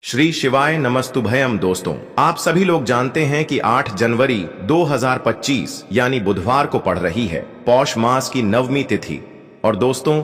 श्री शिवाय नमस्तुभयम। दोस्तों, आप सभी लोग जानते हैं कि 8 जनवरी 2025 यानी बुधवार को पड़ रही है पौष मास की नवमी तिथि। और दोस्तों,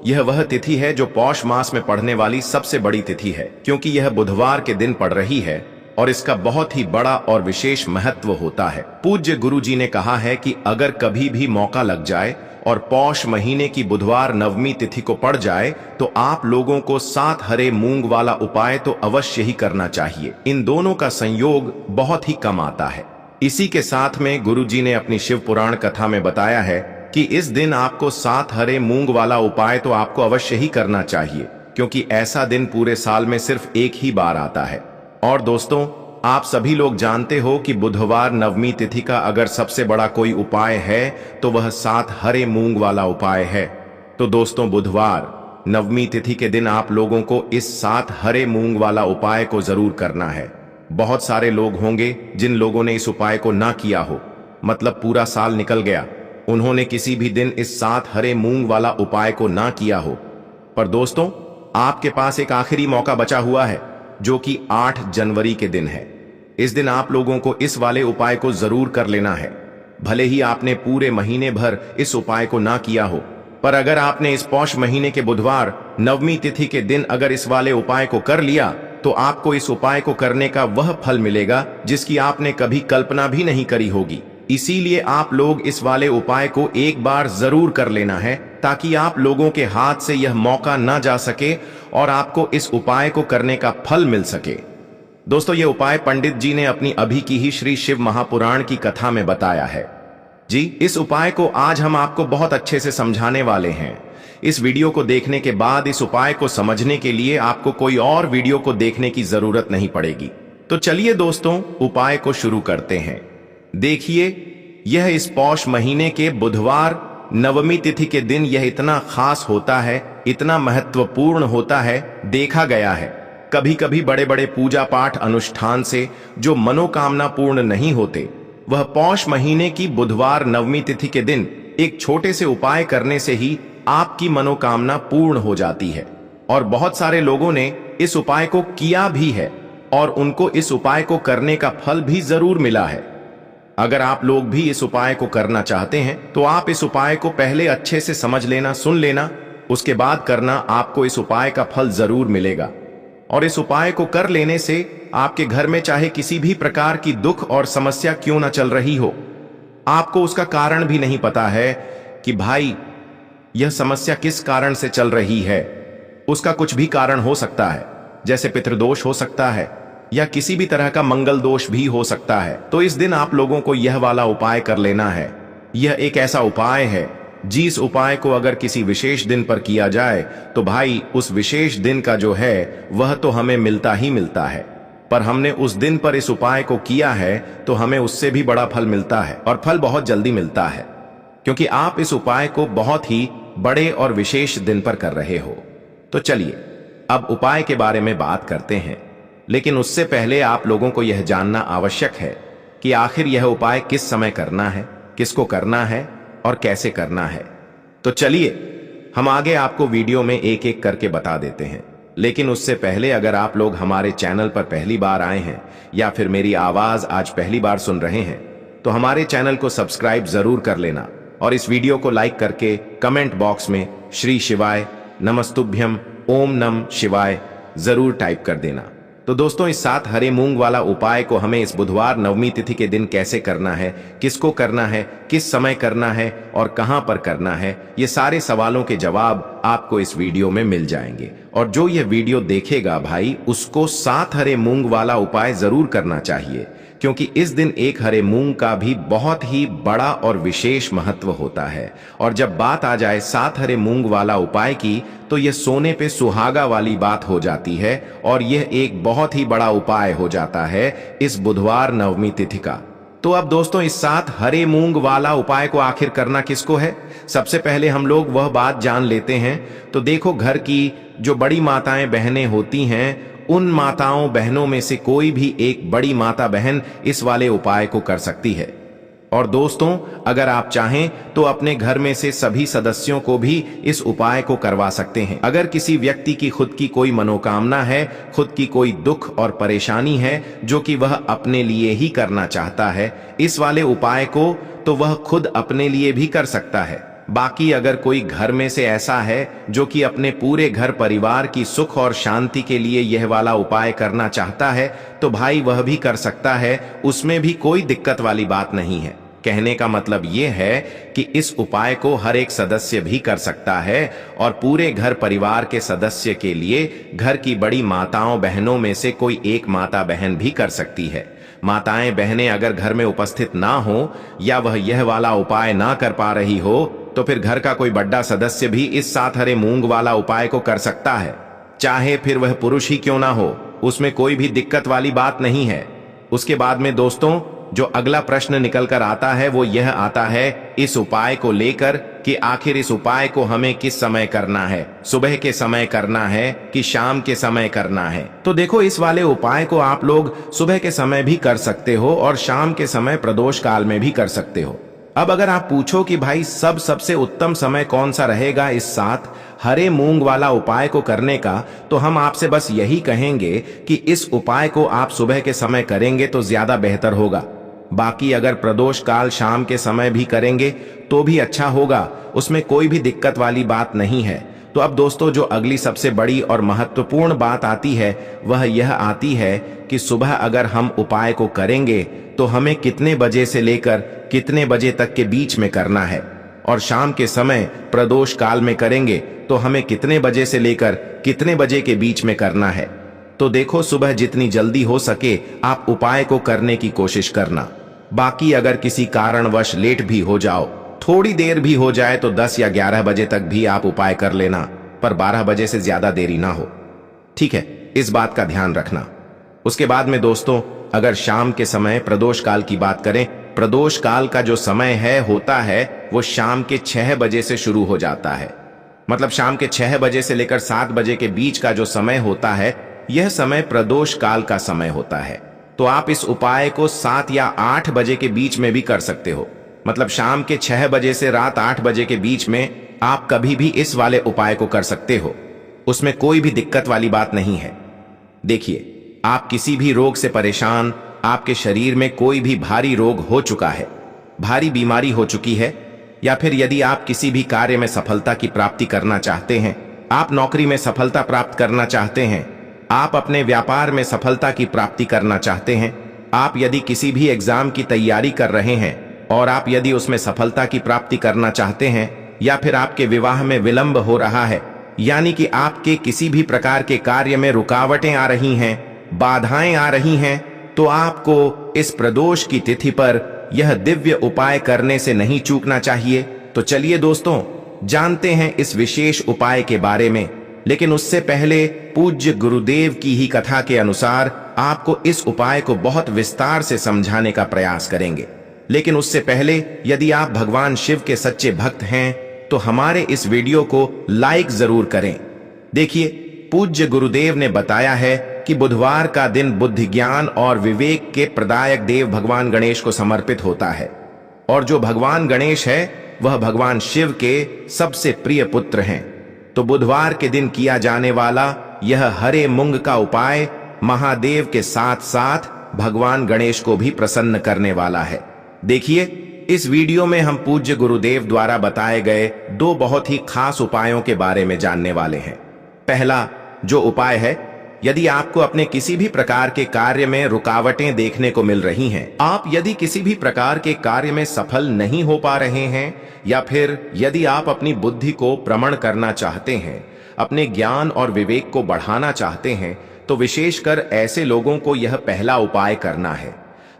यह वह तिथि है जो पौष मास में पड़ने वाली सबसे बड़ी तिथि है, क्योंकि यह बुधवार के दिन पड़ रही है और इसका बहुत ही बड़ा और विशेष महत्व होता है। पूज्य गुरु जी ने कहा है कि अगर कभी भी मौका लग जाए और पौष महीने की बुधवार नवमी तिथि को पड़ जाए तो आप लोगों को 7 हरे मूंग वाला उपाय तो अवश्य ही करना चाहिए। इन दोनों का संयोग बहुत ही कम आता है। इसी के साथ में गुरु जी ने अपनी शिव पुराण कथा में बताया है कि इस दिन आपको 7 हरे मूंग वाला उपाय तो आपको अवश्य ही करना चाहिए, क्योंकि ऐसा दिन पूरे साल में सिर्फ एक ही बार आता है। और दोस्तों, आप सभी लोग जानते हो कि बुधवार नवमी तिथि का अगर सबसे बड़ा कोई उपाय है तो वह 7 हरे मूंग वाला उपाय है। तो दोस्तों, बुधवार नवमी तिथि के दिन आप लोगों को इस 7 हरे मूंग वाला उपाय को जरूर करना है। बहुत सारे लोग होंगे जिन लोगों ने इस उपाय को ना किया हो, मतलब पूरा साल निकल गया, उन्होंने किसी भी दिन इस 7 हरे मूंग वाला उपाय को ना किया हो। पर दोस्तों, आपके पास एक आखिरी मौका बचा हुआ है, जो कि 8 जनवरी के दिन है। इस दिन आप लोगों को इस वाले उपाय को जरूर कर लेना है। भले ही आपने पूरे महीने भर इस उपाय को ना किया हो, पर अगर आपने इस पौष महीने के बुधवार नवमी तिथि के दिन अगर इस वाले उपाय को कर लिया तो आपको इस उपाय को करने का वह फल मिलेगा जिसकी आपने कभी कल्पना भी नहीं करी होगी। इसीलिए आप लोग इस वाले उपाय को एक बार जरूर कर लेना है, ताकि आप लोगों के हाथ से यह मौका ना जा सके और आपको इस उपाय को करने का फल मिल सके। दोस्तों, यह उपाय पंडित जी ने अपनी अभी की ही श्री शिव महापुराण की कथा में बताया है। जी, इस उपाय को आज हम आपको बहुत अच्छे से समझाने वाले हैं। इस वीडियो को देखने के बाद इस उपाय को समझने के लिए आपको कोई और वीडियो को देखने की जरूरत नहीं पड़ेगी। तो चलिए दोस्तों, उपाय को शुरू करते हैं। देखिए, यह इस पौष महीने के बुधवार नवमी तिथि के दिन यह इतना खास होता है, इतना महत्वपूर्ण होता है। देखा गया है कभी कभी बड़े बड़े पूजा पाठ अनुष्ठान से जो मनोकामना पूर्ण नहीं होते, वह पौष महीने की बुधवार नवमी तिथि के दिन एक छोटे से उपाय करने से ही आपकी मनोकामना पूर्ण हो जाती है। और बहुत सारे लोगों ने इस उपाय को किया भी है और उनको इस उपाय को करने का फल भी जरूर मिला है। अगर आप लोग भी इस उपाय को करना चाहते हैं तो आप इस उपाय को पहले अच्छे से समझ लेना, सुन लेना, उसके बाद करना। आपको इस उपाय का फल जरूर मिलेगा। और इस उपाय को कर लेने से आपके घर में चाहे किसी भी प्रकार की दुख और समस्या क्यों ना चल रही हो, आपको उसका कारण भी नहीं पता है कि भाई यह समस्या किस कारण से चल रही है। उसका कुछ भी कारण हो सकता है, जैसे पितृदोष हो सकता है या किसी भी तरह का मंगल दोष भी हो सकता है। तो इस दिन आप लोगों को यह वाला उपाय कर लेना है। यह एक ऐसा उपाय है जिस उपाय को अगर किसी विशेष दिन पर किया जाए तो भाई उस विशेष दिन का जो है वह तो हमें मिलता ही मिलता है। पर हमने उस दिन पर इस उपाय को किया है तो हमें उससे भी बड़ा फल मिलता है, और फल बहुत जल्दी मिलता है, क्योंकि आप इस उपाय को बहुत ही बड़े और विशेष दिन पर कर रहे हो। तो चलिए अब उपाय के बारे में बात करते हैं, लेकिन उससे पहले आप लोगों को यह जानना आवश्यक है कि आखिर यह उपाय किस समय करना है, किसको करना है और कैसे करना है। तो चलिए हम आगे आपको वीडियो में एक एक करके बता देते हैं। लेकिन उससे पहले अगर आप लोग हमारे चैनल पर पहली बार आए हैं या फिर मेरी आवाज आज पहली बार सुन रहे हैं तो हमारे चैनल को सब्सक्राइब जरूर कर लेना, और इस वीडियो को लाइक करके कमेंट बॉक्स में श्री शिवाय नमस्तुभ्यम ओम नम शिवाय जरूर टाइप कर देना। तो दोस्तों, इस 7 हरे मूंग वाला उपाय को हमें इस बुधवार नवमी तिथि के दिन कैसे करना है, किसको करना है, किस समय करना है और कहां पर करना है, ये सारे सवालों के जवाब आपको इस वीडियो में मिल जाएंगे। और जो ये वीडियो देखेगा भाई, उसको 7 हरे मूंग वाला उपाय जरूर करना चाहिए, क्योंकि इस दिन एक हरे मूंग का भी बहुत ही बड़ा और विशेष महत्व होता है। और जब बात आ जाए 7 हरे मूंग वाला उपाय की, तो यह सोने पे सुहागा वाली बात हो जाती है और यह एक बहुत ही बड़ा उपाय हो जाता है इस बुधवार नवमी तिथि का। तो अब दोस्तों, इस 7 हरे मूंग वाला उपाय को आखिर करना किसको है, सबसे पहले हम लोग वह बात जान लेते हैं। तो देखो, घर की जो बड़ी माताएं बहनें होती हैं, उन माताओं बहनों में से कोई भी एक बड़ी माता बहन इस वाले उपाय को कर सकती है। और दोस्तों, अगर आप चाहें तो अपने घर में से सभी सदस्यों को भी इस उपाय को करवा सकते हैं। अगर किसी व्यक्ति की खुद की कोई मनोकामना है, खुद की कोई दुख और परेशानी है जो कि वह अपने लिए ही करना चाहता है इस वाले उपाय को, तो वह खुद अपने लिए भी कर सकता है। बाकी अगर कोई घर में से ऐसा है जो कि अपने पूरे घर परिवार की सुख और शांति के लिए यह वाला उपाय करना चाहता है, तो भाई वह भी कर सकता है, उसमें भी कोई दिक्कत वाली बात नहीं है। कहने का मतलब यह है कि इस उपाय को हर एक सदस्य भी कर सकता है और पूरे घर परिवार के सदस्य के लिए घर की बड़ी माताओं बहनों में से कोई एक माता बहन भी कर सकती है। माताएं बहनें अगर घर में उपस्थित ना हो या वह यह वाला उपाय ना कर पा रही हो, तो फिर घर का कोई बड़ा सदस्य भी इस 7 हरे मूंग वाला उपाय को कर सकता है, चाहे फिर वह पुरुष ही क्यों ना हो, उसमें कोई भी दिक्कत वाली बात नहीं है। उसके बाद में दोस्तों, जो अगला प्रश्न निकल कर आता है वो यह आता है इस उपाय को लेकर कि आखिर इस उपाय को हमें किस समय करना है, सुबह के समय करना है कि शाम के समय करना है। तो देखो, इस वाले उपाय को आप लोग सुबह के समय भी कर सकते हो और शाम के समय प्रदोष काल में भी कर सकते हो। अब अगर आप पूछो कि भाई सबसे उत्तम समय कौन सा रहेगा इस 7 हरे मूंग वाला उपाय को करने का, तो हम आपसे बस यही कहेंगे कि इस उपाय को आप सुबह के समय करेंगे तो ज्यादा बेहतर होगा। बाकी अगर प्रदोष काल शाम के समय भी करेंगे तो भी अच्छा होगा, उसमें कोई भी दिक्कत वाली बात नहीं है। तो अब दोस्तों, जो अगली सबसे बड़ी और महत्वपूर्ण बात आती है वह यह आती है कि सुबह अगर हम उपाय को करेंगे तो हमें कितने बजे से लेकर कितने बजे तक के बीच में करना है, और शाम के समय प्रदोष काल में करेंगे तो हमें कितने बजे से लेकर कितने बजे के बीच में करना है। तो देखो, सुबह जितनी जल्दी हो सके आप उपाय को करने की कोशिश करना। बाकी अगर किसी कारणवश लेट भी हो जाओ, थोड़ी देर भी हो जाए, तो 10 या 11 बजे तक भी आप उपाय कर लेना, पर 12 बजे से ज्यादा देरी ना हो। ठीक है, इस बात का ध्यान रखना। उसके बाद में दोस्तों, अगर शाम के समय प्रदोष काल की बात करें, प्रदोष काल का जो समय होता है वो शाम के 6 बजे से शुरू हो जाता है। मतलब शाम के 6 बजे से लेकर 7 बजे के बीच का जो समय होता है, यह समय प्रदोष काल का समय होता है। तो आप इस उपाय को 7 या 8 बजे के बीच में भी कर सकते हो। मतलब शाम के 6 बजे से रात 8 बजे के बीच में आप कभी भी इस वाले उपाय को कर सकते हो, उसमें कोई भी दिक्कत वाली बात नहीं है। देखिए, आप किसी भी रोग से परेशान, आपके शरीर में कोई भी भारी रोग हो चुका है, भारी बीमारी हो चुकी है, या फिर यदि आप किसी भी कार्य में सफलता की प्राप्ति करना चाहते हैं, आप नौकरी में सफलता प्राप्त करना चाहते हैं, आप अपने व्यापार में सफलता की प्राप्ति करना चाहते हैं, आप यदि किसी भी एग्जाम की तैयारी कर रहे हैं और आप यदि उसमें सफलता की प्राप्ति करना चाहते हैं, या फिर आपके विवाह में विलंब हो रहा है, यानी कि आपके किसी भी प्रकार के कार्य में रुकावटें आ रही हैं, बाधाएं आ रही हैं, तो आपको इस प्रदोष की तिथि पर यह दिव्य उपाय करने से नहीं चूकना चाहिए। तो चलिए दोस्तों, जानते हैं इस विशेष उपाय के बारे में, लेकिन उससे पहले पूज्य गुरुदेव की ही कथा के अनुसार आपको इस उपाय को बहुत विस्तार से समझाने का प्रयास करेंगे। लेकिन उससे पहले, यदि आप भगवान शिव के सच्चे भक्त हैं तो हमारे इस वीडियो को लाइक जरूर करें। देखिए, पूज्य गुरुदेव ने बताया है कि बुधवार का दिन बुद्धि ज्ञान और विवेक के प्रदायक देव भगवान गणेश को समर्पित होता है, और जो भगवान गणेश है वह भगवान शिव के सबसे प्रिय पुत्र हैं। तो बुधवार के दिन किया जाने वाला यह हरे मूंग का उपाय महादेव के साथ साथ भगवान गणेश को भी प्रसन्न करने वाला है। देखिए, इस वीडियो में हम पूज्य गुरुदेव द्वारा बताए गए 2 बहुत ही खास उपायों के बारे में जानने वाले हैं। पहला जो उपाय है, यदि आपको अपने किसी भी प्रकार के कार्य में रुकावटें देखने को मिल रही हैं, आप यदि किसी भी प्रकार के कार्य में सफल नहीं हो पा रहे हैं, या फिर यदि आप अपनी बुद्धि को प्रमण करना चाहते हैं, अपने ज्ञान और विवेक को बढ़ाना चाहते हैं, तो विशेषकर ऐसे लोगों को यह पहला उपाय करना है।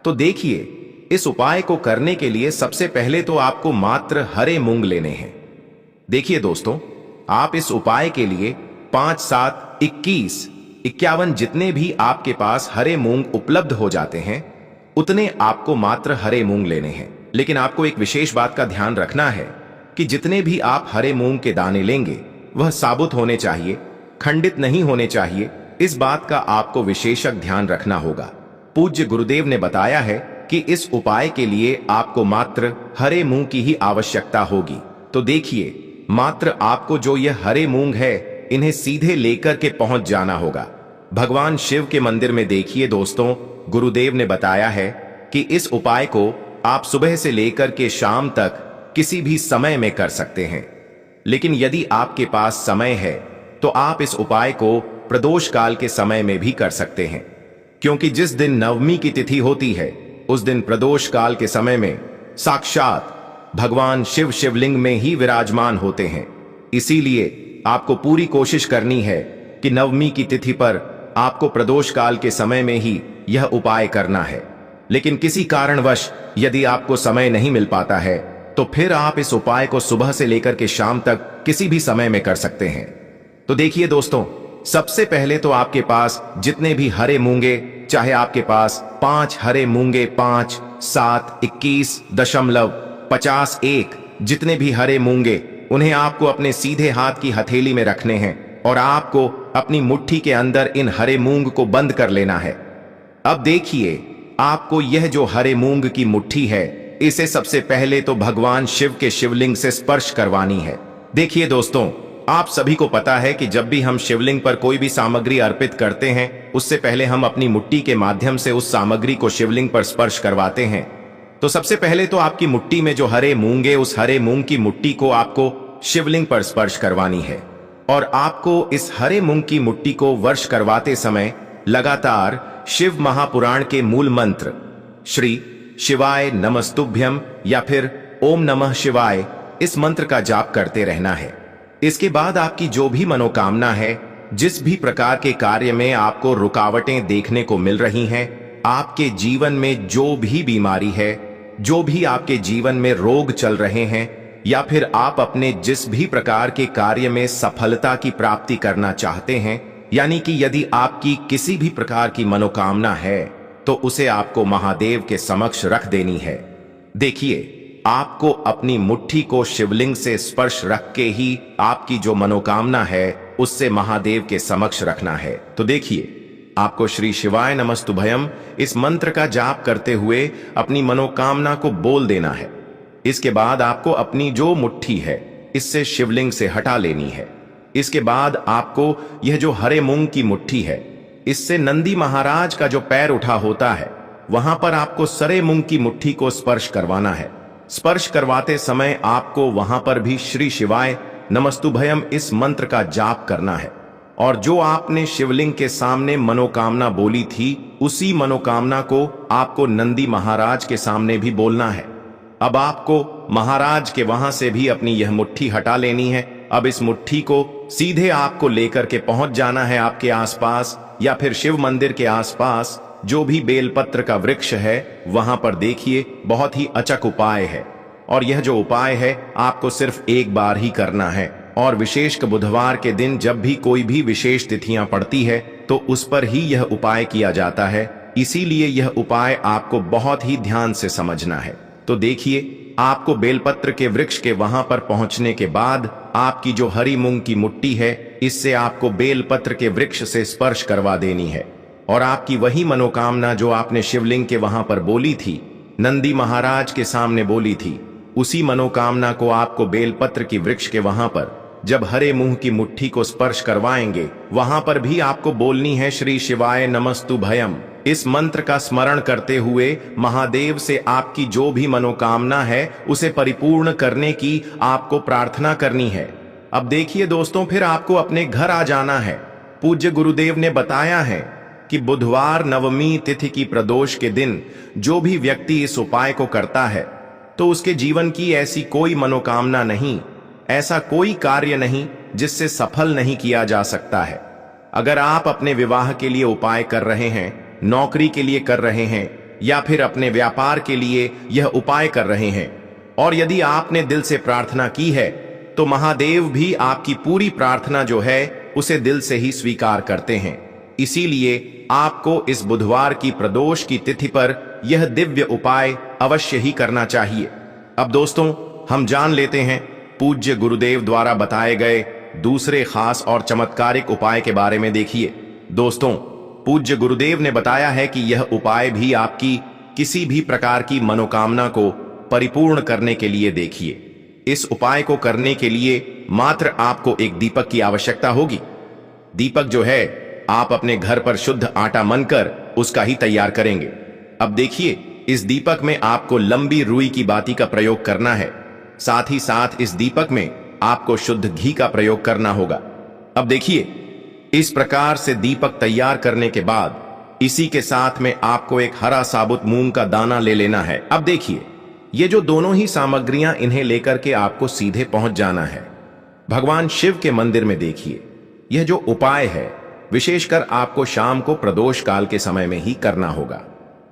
तो देखिए, इस उपाय को करने के लिए सबसे पहले तो आपको मात्र हरे मूंग लेने हैं। देखिए दोस्तों, आप इस उपाय के लिए 5, 7, 21, 51 जितने भी आपके पास हरे मूंग उपलब्ध हो जाते हैं, उतने आपको मात्र हरे मूंग लेने हैं। लेकिन आपको एक विशेष बात का ध्यान रखना है कि जितने भी आप हरे मूंग के दाने लेंगे वह साबुत होने चाहिए, खंडित नहीं होने चाहिए। इस बात का आपको विशेषक ध्यान रखना होगा। पूज्य गुरुदेव ने बताया है कि इस उपाय के लिए आपको मात्र हरे मूंग की ही आवश्यकता होगी। तो देखिए, मात्र आपको जो यह हरे मूंग है, इन्हें सीधे लेकर के पहुंच जाना होगा। भगवान शिव के मंदिर में देखिए दोस्तों, गुरुदेव ने बताया है कि इस उपाय को आप सुबह से लेकर के शाम तक किसी भी समय में कर सकते हैं। लेकिन यदि आपके पास समय है तो आप इस उपाय को प्रदोष काल के समय में भी कर सकते हैं, क्योंकि जिस दिन नवमी की तिथि होती है उस दिन प्रदोष काल के समय में साक्षात भगवान शिव शिवलिंग में ही विराजमान होते हैं। इसीलिए आपको पूरी कोशिश करनी है कि नवमी की तिथि पर आपको प्रदोष काल के समय में ही यह उपाय करना है। लेकिन किसी कारणवश यदि आपको समय नहीं मिल पाता है तो फिर आप इस उपाय को सुबह से लेकर के शाम तक किसी भी समय में कर सकते हैं। तो देखिए दोस्तों, सबसे पहले तो आपके पास जितने भी हरे मूंगे, चाहे आपके पास 5 हरे मूंगे, 5, 7, 21.51 जितने भी हरे मूंगे, उन्हें आपको अपने सीधे हाथ की हथेली में रखने हैं और आपको अपनी मुट्ठी के अंदर इन हरे मूंग को बंद कर लेना है। अब देखिए, आपको यह जो हरे मूंग की मुट्ठी है, इसे सबसे पहले तो भगवान शिव के शिवलिंग से स्पर्श करवानी है। देखिए दोस्तों, आप सभी को पता है कि जब भी हम शिवलिंग पर कोई भी सामग्री अर्पित करते हैं, उससे पहले हम अपनी मुट्ठी के माध्यम से उस सामग्री को शिवलिंग पर स्पर्श करवाते हैं। तो सबसे पहले तो आपकी मुट्ठी में जो हरे मूंगे, उस हरे मूंग की मुट्ठी को आपको शिवलिंग पर स्पर्श करवानी है। और आपको इस हरे मूंग की मुट्ठी को वर्ष करवाते समय लगातार शिव महापुराण के मूल मंत्र श्री शिवाय नमस्तुभ्यम या फिर ओम नमः शिवाय, इस मंत्र का जाप करते रहना है। इसके बाद आपकी जो भी मनोकामना है, जिस भी प्रकार के कार्य में आपको रुकावटें देखने को मिल रही हैं, आपके जीवन में जो भी बीमारी है, जो भी आपके जीवन में रोग चल रहे हैं, या फिर आप अपने जिस भी प्रकार के कार्य में सफलता की प्राप्ति करना चाहते हैं, यानी कि यदि आपकी किसी भी प्रकार की मनोकामना है तो उसे आपको महादेव के समक्ष रख देनी है। देखिए, आपको अपनी मुट्ठी को शिवलिंग से स्पर्श रख के ही आपकी जो मनोकामना है उससे महादेव के समक्ष रखना है। तो देखिए, आपको श्री शिवाय नमस्तुभयम इस मंत्र का जाप करते हुए अपनी मनोकामना को बोल देना है। इसके बाद आपको अपनी जो मुट्ठी है इससे शिवलिंग से हटा लेनी है। इसके बाद आपको यह जो हरे मूंग की मुट्ठी है, इससे नंदी महाराज का जो पैर उठा होता है, वहां पर आपको सरे मूंग की मुट्ठी को स्पर्श करवाना है। स्पर्श करवाते समय आपको वहां पर भी श्री शिवाय नमस्तुभयम इस मंत्र का जाप करना है। और जो आपने शिवलिंग के सामने मनोकामना बोली थी, उसी मनोकामना को आपको नंदी महाराज के सामने भी बोलना है। अब आपको महाराज के वहां से भी अपनी यह मुट्ठी हटा लेनी है। अब इस मुट्ठी को सीधे आपको लेकर के पहुंच जाना है आपके आसपास या फिर शिव मंदिर के आसपास जो भी बेलपत्र का वृक्ष है, वहां पर देखिए बहुत ही अचक उपाय है। और यह जो उपाय है आपको सिर्फ एक बार ही करना है। और विशेष बुधवार के दिन जब भी कोई भी विशेष तिथियां पड़ती है तो उस पर ही यह उपाय किया जाता है। इसीलिए यह उपाय आपको बहुत ही ध्यान से समझना है। तो देखिए, आपको बेलपत्र के वृक्ष के वहां पर पहुंचने के बाद आपकी जो हरी मूंग की मुट्ठी है, इससे आपको बेलपत्र के वृक्ष से स्पर्श करवा देनी है। और आपकी वही मनोकामना जो आपने शिवलिंग के वहां पर बोली थी, नंदी महाराज के सामने बोली थी, उसी मनोकामना को आपको बेलपत्र की वृक्ष के वहां पर जब हरे मूंग की मुट्ठी को स्पर्श करवाएंगे, वहां पर भी आपको बोलनी है श्री शिवाय नमस्तुभयम। इस मंत्र का स्मरण करते हुए महादेव से आपकी जो भी मनोकामना है उसे परिपूर्ण करने की आपको प्रार्थना करनी है। अब देखिए दोस्तों, फिर आपको अपने घर आ जाना है। पूज्य गुरुदेव ने बताया है कि बुधवार नवमी तिथि की प्रदोष के दिन जो भी व्यक्ति इस उपाय को करता है तो उसके जीवन की ऐसी कोई मनोकामना नहीं, ऐसा कोई कार्य नहीं जिससे सफल नहीं किया जा सकता है। अगर आप अपने विवाह के लिए उपाय कर रहे हैं, नौकरी के लिए कर रहे हैं या फिर अपने व्यापार के लिए यह उपाय कर रहे हैं, और यदि आपने दिल से प्रार्थना की है तो महादेव भी आपकी पूरी प्रार्थना जो है उसे दिल से ही स्वीकार करते हैं। इसीलिए आपको इस बुधवार की प्रदोष की तिथि पर यह दिव्य उपाय अवश्य ही करना चाहिए। अब दोस्तों, हम जान लेते हैं पूज्य गुरुदेव द्वारा बताए गए दूसरे खास और चमत्कारिक उपाय के बारे में। देखिए दोस्तों, पूज्य गुरुदेव ने बताया है कि यह उपाय भी आपकी किसी भी प्रकार की मनोकामना को परिपूर्ण करने के लिए देखिए। इस उपाय को करने के लिए मात्र आपको एक दीपक की आवश्यकता होगी। दीपक जो है आप अपने घर पर शुद्ध आटा मनकर उसका ही तैयार करेंगे। अब देखिए, इस दीपक में आपको लंबी रुई की बाती का प्रयोग करना है। साथ ही साथ इस दीपक में आपको शुद्ध घी का प्रयोग करना होगा। अब देखिए, इस प्रकार से दीपक तैयार करने के बाद इसी के साथ में आपको एक हरा साबुत मूंग का दाना ले लेना है। अब देखिए, ये जो दोनों ही सामग्रियां, इन्हें लेकर के आपको सीधे पहुंच जाना है भगवान शिव के मंदिर में। देखिए, यह जो उपाय है विशेषकर आपको शाम को प्रदोष काल के समय में ही करना होगा।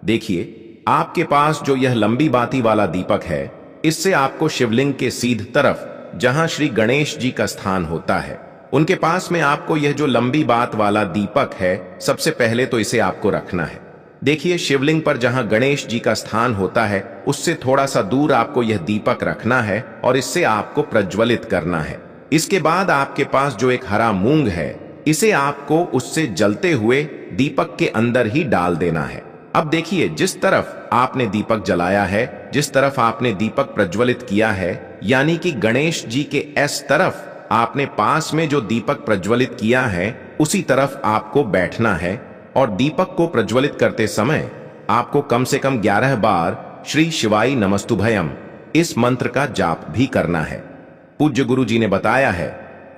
देखिए, आपके पास जो यह लंबी बाती वाला दीपक है, इससे आपको शिवलिंग के सीध तरफ, जहां श्री गणेश जी का स्थान होता है, उनके पास में आपको यह जो लंबी बात वाला दीपक है, सबसे पहले तो इसे आपको रखना है। देखिए, शिवलिंग पर जहां गणेश जी का स्थान होता है, उससे थोड़ा सा दूर आपको यह दीपक रखना है और इससे आपको प्रज्वलित करना है। इसके बाद आपके पास जो एक हरा मूंग है, इसे आपको उससे जलते हुए दीपक के अंदर ही डाल देना है। अब देखिए, जिस तरफ आपने दीपक जलाया है, जिस तरफ आपने दीपक प्रज्वलित किया है, यानी कि गणेश जी के इस तरफ आपने पास में जो दीपक प्रज्वलित किया है, उसी तरफ आपको बैठना है और दीपक को प्रज्वलित करते समय आपको कम से कम 11 बार श्री शिवाय नमस्तुभयम इस मंत्र का जाप भी करना है। पूज्य गुरु जी ने बताया है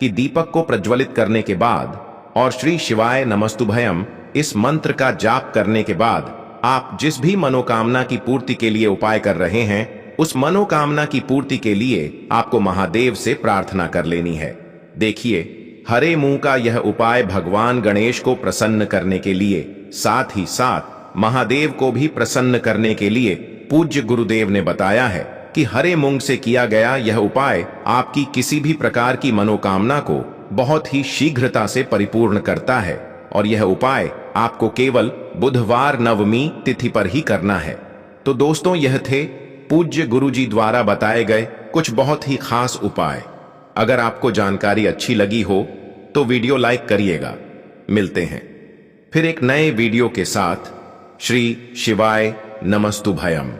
कि दीपक को प्रज्वलित करने के बाद और श्री शिवाय नमस्तुभयम इस मंत्र का जाप करने के बाद आप जिस भी मनोकामना की पूर्ति के लिए उपाय कर रहे हैं, उस मनोकामना की पूर्ति के लिए आपको महादेव से प्रार्थना कर लेनी है। देखिए, हरे मूंग का यह उपाय भगवान गणेश को प्रसन्न करने के लिए, साथ ही साथ महादेव को भी प्रसन्न करने के लिए पूज्य गुरुदेव ने बताया है कि हरे मूंग से किया गया यह उपाय आपकी किसी भी प्रकार की मनोकामना को बहुत ही शीघ्रता से परिपूर्ण करता है और यह उपाय आपको केवल बुधवार नवमी तिथि पर ही करना है। तो दोस्तों, यह थे पूज्य गुरु जी द्वारा बताए गए कुछ बहुत ही खास उपाय। अगर आपको जानकारी अच्छी लगी हो तो वीडियो लाइक करिएगा। मिलते हैं फिर एक नए वीडियो के साथ। श्री शिवाय नमस्तुभयम।